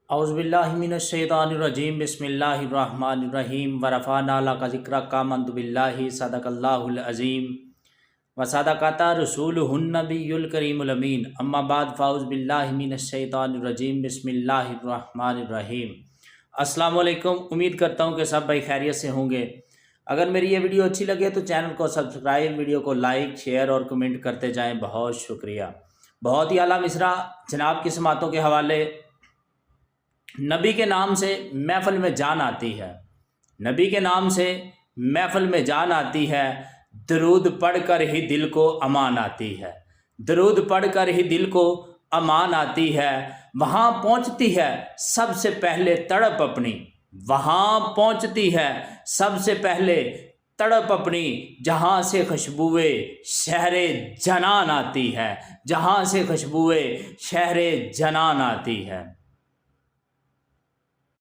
اعوذ باللہ من الشیطان الرجیم بسم اللہ الرحمن الرحیم ورفعنا لک ذکرک آمنت باللہ صدق اللہ العظیم وصدقت رسولہ النبی الکریم الامین اما بعد فاعوذ باللہ من الشیطان الرجیم بسم اللہ الرحمن الرحیم۔ السلام علیکم، امید کرتا ہوں کہ سب بھائی خیریت سے ہوں گے۔ اگر میری یہ ویڈیو اچھی لگے تو چینل کو سبسکرائب، ویڈیو کو لائک، شیئر اور کمنٹ کرتے جائیں، بہت شکریہ۔ بہت ہی اعلیٰ مصرع جناب کی سماعتوں کے حوالے۔ نبی کے نام سے محفل میں جان آتی ہے، نبی کے نام سے محفل میں جان آتی ہے، درود پڑھ کر ہی دل کو امان آتی ہے، درود پڑھ کر ہی دل کو امان آتی ہے۔ وہاں پہنچتی ہے سب سے پہلے تڑپ اپنی، وہاں پہنچتی ہے سب سے پہلے تڑپ اپنی، جہاں سے خوشبوئے شہر جنان آتی ہے، جہاں سے خوشبوئے شہر جنان آتی ہے۔